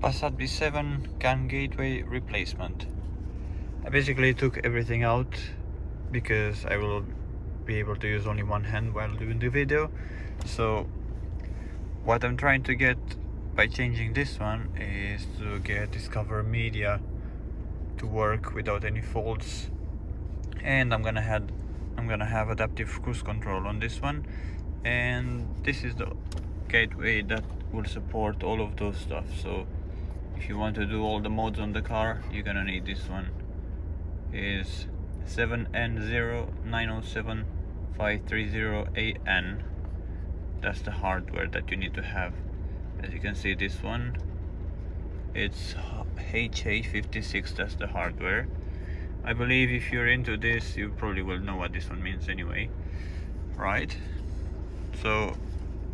Passat B7 CAN gateway replacement. I basically took everything out because I will be able to use only one hand while doing the video. So what I'm trying to get by changing this one is to get Discover Media to work without any faults, and I'm gonna have adaptive cruise control on this one, and this is the gateway that will support all of those stuff. So if you want to do all the modes on the car, you're gonna need this one. Is 7N0907-530AN. That's the hardware that you need to have. As you can see, this one, it's HA56, that's the hardware. I believe if you're into this, you probably will know what this one means anyway, right? So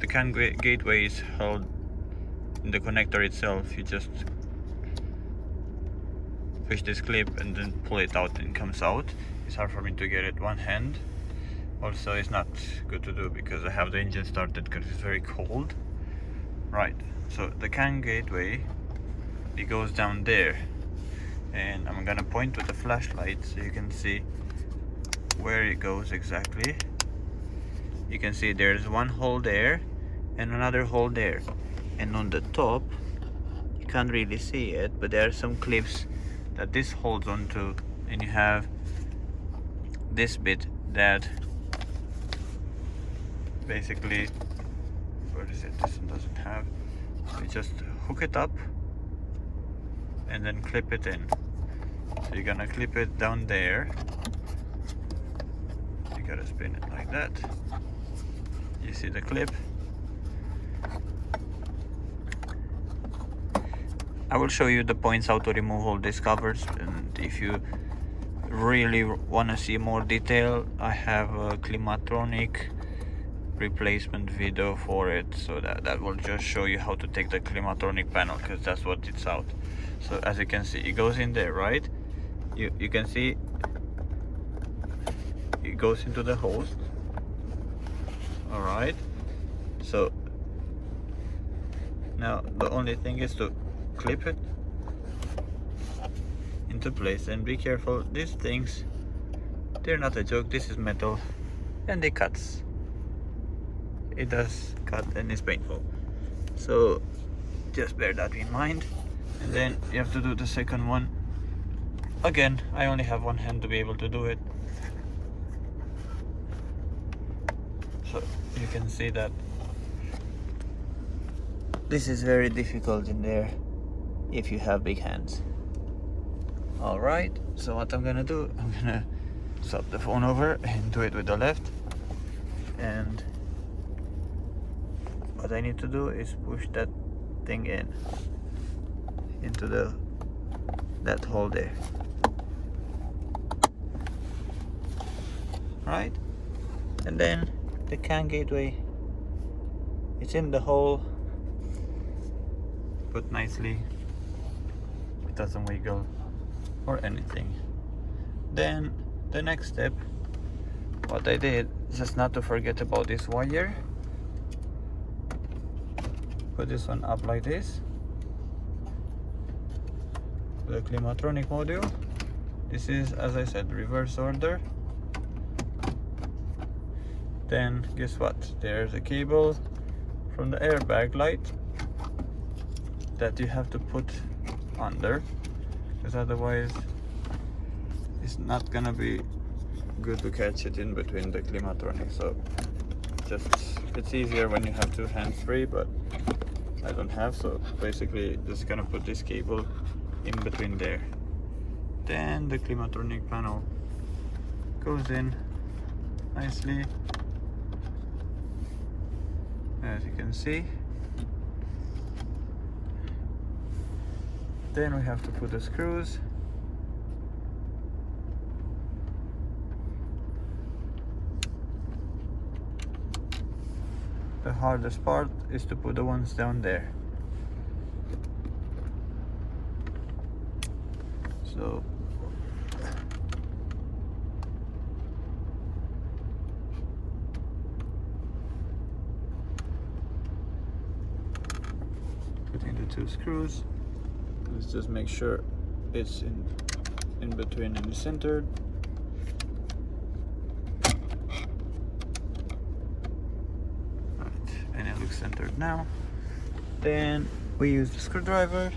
the CAN gateway is held in the connector itself. You just push this clip and then pull it out and it comes out. It's hard for me to get it one hand. Also, it's not good to do because I have the engine started because it's very cold. Right, so the CAN gateway, it goes down there, and I'm gonna point with the flashlight so you can see where it goes exactly. You can see there's one hole there and another hole there, and on the top you can't really see it, but there are some clips that this holds onto, and you have this bit that basically, where is it? This one doesn't have. So you just hook it up and then clip it in. So you're gonna clip it down there. You gotta spin it like that. You see the clip. I will show you the points how to remove all these covers, and if you really want to see more detail, I have a Climatronic replacement video for it, so that will just show you how to take the Climatronic panel, because that's what it's out. So as you can see, it goes in there, right? You can see it goes into the hose. All right, so now the only thing is to clip it into place, and be careful, these things, they're not a joke. This is metal and it cuts. It does cut and it's painful, so just bear that in mind. And then you have to do the second one. Again, I only have one hand to be able to do it, so you can see that this is very difficult in there if you have big hands. Alright, so what I'm gonna do, I'm gonna swap the phone over and do it with the left, and what I need to do is push that thing into that hole there. Right, and then the CAN gateway, it's in the hole, put nicely, it doesn't wiggle or anything. Then the next step, what I did is just not to forget about this wire. Put this one up like this, the Climatronic module. This is, as I said, reverse order. Then guess what, there's a cable from the airbag light that you have to put under, because otherwise it's not gonna be good to catch it in between the Climatronic. So it's easier when you have two hands free, but I don't have, so basically just gonna put this cable in between there. Then the Climatronic panel goes in nicely, as you can see. Then we have to put the screws. The hardest part is to put the ones down there. So putting the two screws. Let's just make sure it's in between and centered. Right, and it looks centered now. Then we use the screwdriver,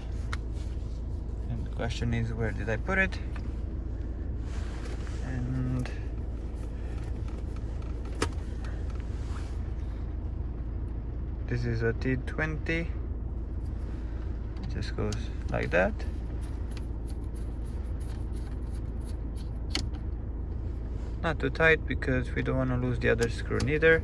and the question is, where did I put it? And this is a T20. It just goes like that. Not too tight because we don't want to lose the other screw neither.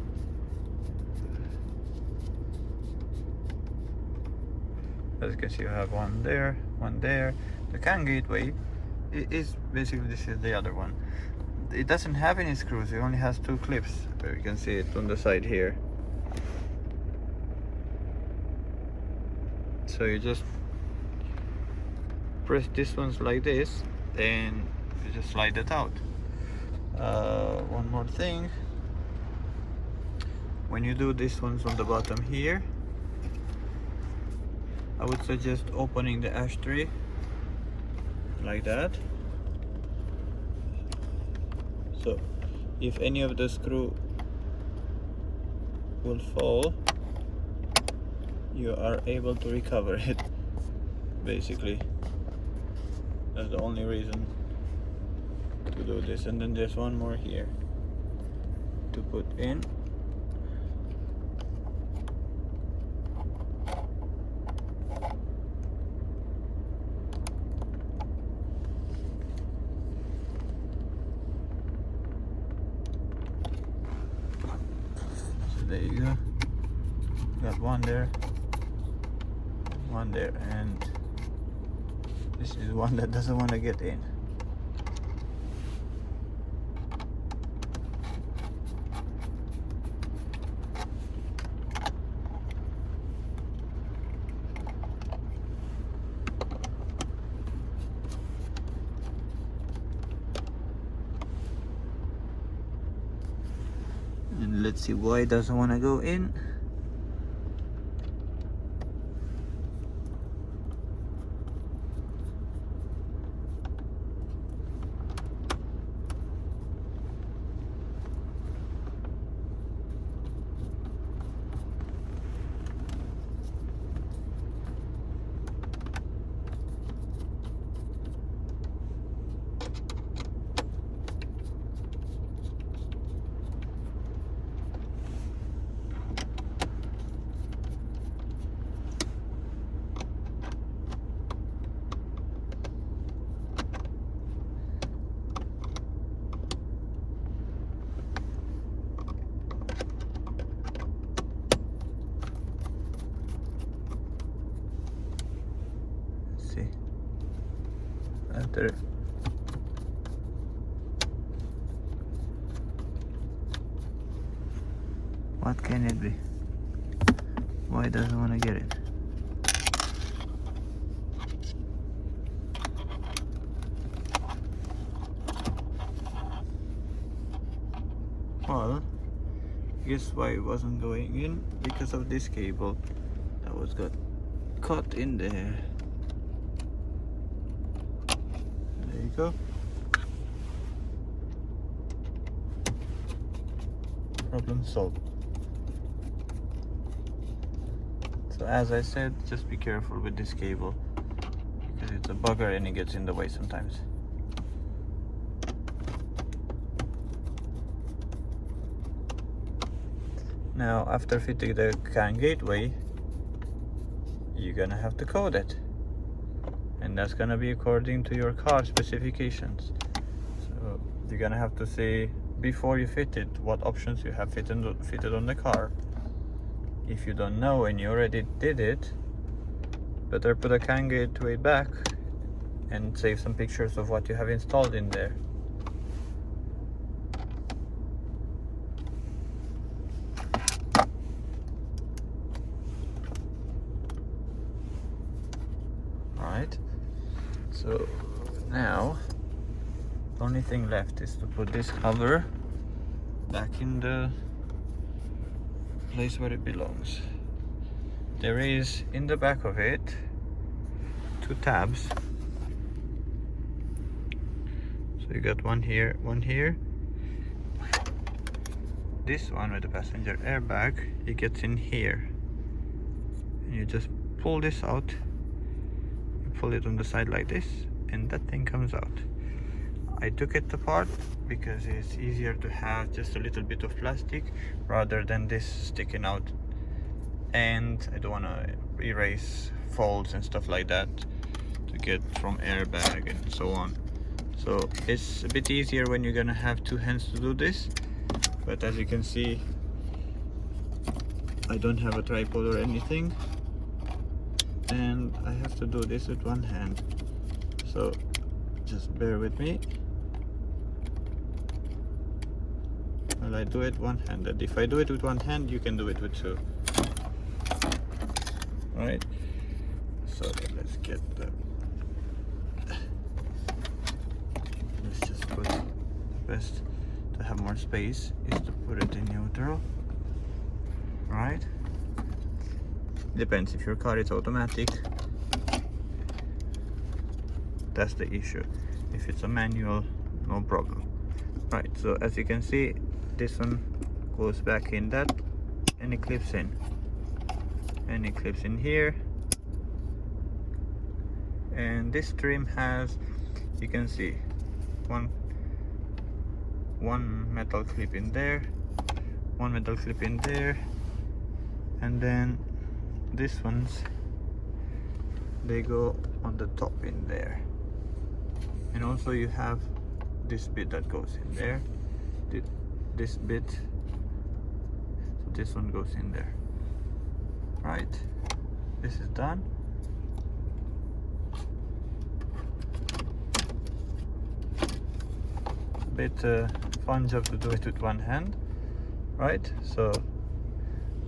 As you can see, you have one there, one there. The CAN gateway is basically, this is the other one. It doesn't have any screws, it only has 2 clips. You can see it on the side here. So you just press this ones like this, and you just slide it out. One more thing, when you do these ones on the bottom here, I would suggest opening the ashtray like that. So if any of the screw will fall, you are able to recover it. Basically, that's the only reason to do this. And then there's one more here to put in. So there you go. Got one there, and this is one that doesn't want to get in. And let's see why it doesn't want to go in. See, after what can it be? Why doesn't want to get it? Well, guess why it wasn't going in? Because of this cable that was got caught in there. There you go. Problem solved. So as I said, just be careful with this cable because it's a bugger and it gets in the way sometimes. Now after fitting the CAN gateway, you're gonna have to code it, and that's gonna be according to your car specifications. So you're gonna have to say before you fit it what options you have fitted on the car. If you don't know and you already did it, better put a CAN gateway back and save some pictures of what you have installed in there. Alright, so now the only thing left is to put this cover back in the place where it belongs. There is in the back of it two tabs. So you got one here, one here. This one with the passenger airbag, it gets in here, and you just pull this out. You pull it on the side like this, and that thing comes out. I took it apart because it's easier to have just a little bit of plastic rather than this sticking out, and I don't want to erase folds and stuff like that to get from airbag and so on. So it's a bit easier when you're gonna have two hands to do this, but as you can see, I don't have a tripod or anything, and I have to do this with one hand, so just bear with me while I do it one-handed. If I do it with one hand, you can do it with two. Right, so let's get the, let's just put, best to have more space is to put it in neutral. Right, depends, if your car is automatic, that's the issue. If it's a manual, no problem. Right, so as you can see, this one goes back in that, and it clips in, and it clips in here. And this trim has, you can see, one metal clip in there, one metal clip in there, and then these ones, they go on the top in there. And also you have this bit that goes in there, this bit, so this one goes in there. Right, this is done. A bit fun job to do it with one hand. Right, so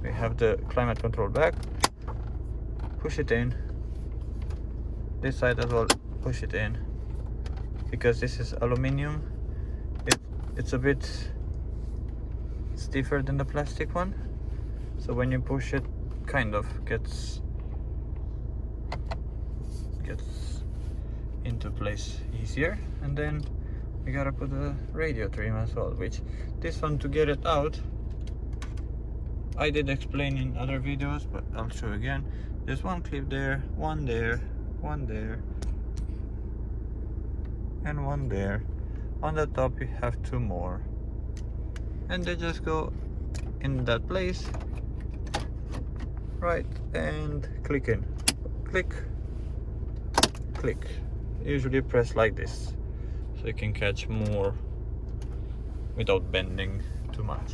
we have the climate control back, push it in, this side as well, push it in, because this is aluminium, it's a bit stiffer than the plastic one, so when you push it, kind of gets into place easier. And then we gotta put the radio trim as well, which this one, to get it out, I did explain in other videos, but I'll show again. There's one clip there, one there, one there, and one there. On the top you have two more, and they just go in that place. Right, and click in, click, click. Usually press like this, so you can catch more without bending too much.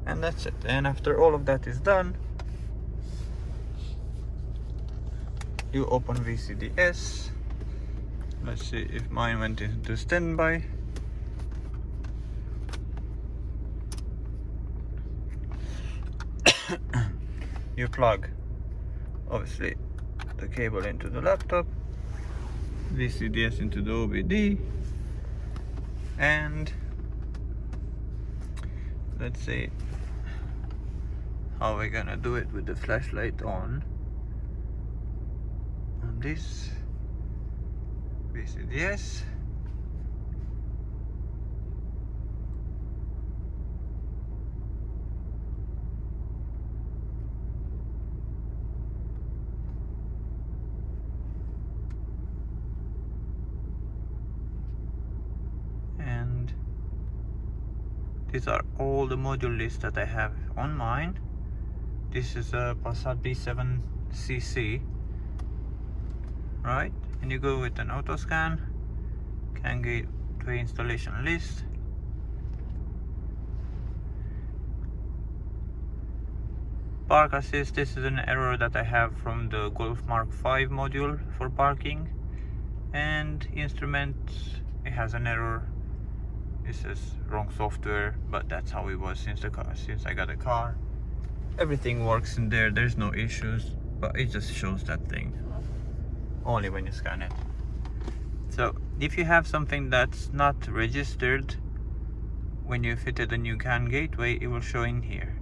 And that's it. And after all of that is done, you open VCDS. Let's see if mine went into standby. You plug, obviously, the cable into the laptop, VCDS into the OBD, and let's see how we're gonna do it with the flashlight on this VCDS. And these are all the module lists that I have on mine. This is a Passat B7cc, right? And you go with an auto scan, can get to installation list. Park assist, this is an error that I have from the Golf Mark 5 module for parking. And instruments, it has an error. This is wrong software, but that's how it was since I got a car. Everything works in there, there's no issues, but it just shows that thing only when you scan it. So if you have something that's not registered, when you fitted a new CAN gateway, it will show in here.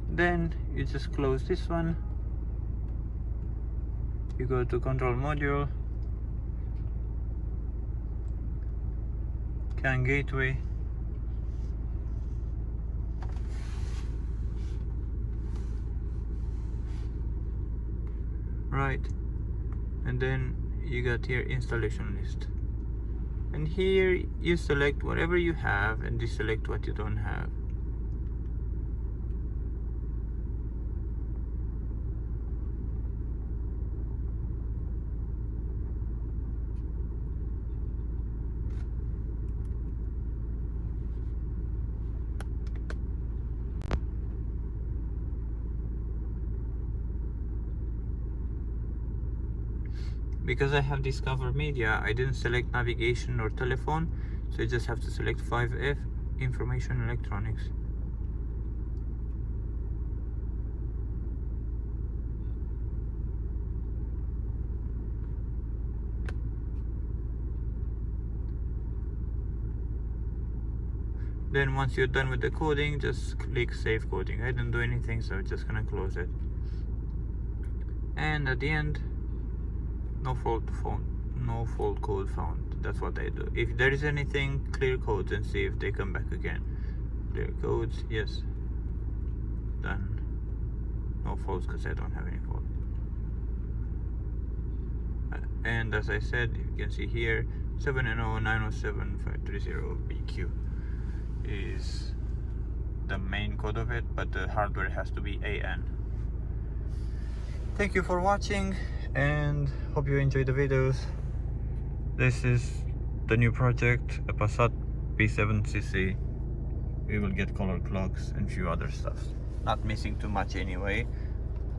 Then you just close this one, You go to control module, CAN gateway, right, and then you got here installation list, and here you select whatever you have and deselect what you don't have. Because I have Discover Media, I didn't select navigation or telephone, so you just have to select 5F, information electronics. Then once you're done with the coding, just click save coding. I didn't do anything, so I'm just gonna close it. And at the end, no fault code found. That's what I do. If there is anything, clear codes and see if they come back again. Clear codes, yes. Done. No faults because I don't have any fault. And as I said, you can see here 7NO907530BQ is the main code of it, but the hardware has to be AN. Thank you for watching and hope you enjoyed the videos. This is the new project, a Passat P7cc. We will get color clocks and few other stuff. Not missing too much anyway.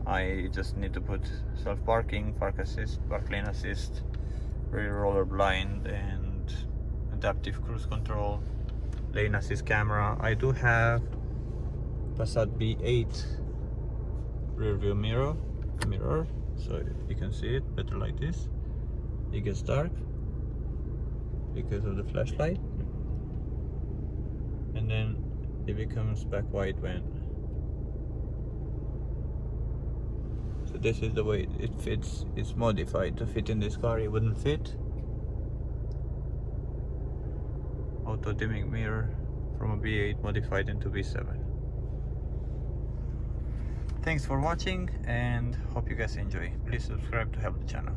I just need to put self-parking, park assist, park lane assist, rear roller blind, and adaptive cruise control, lane assist camera. I do have Passat B8 rear view mirror, so you can see it better like this. It gets dark because of the flashlight, and then it becomes back white when. So this is the way it fits. It's modified to fit in this car. It wouldn't fit. Auto dimming mirror from a B8 modified into B7. Thanks for watching and hope you guys enjoy. Please subscribe to help the channel.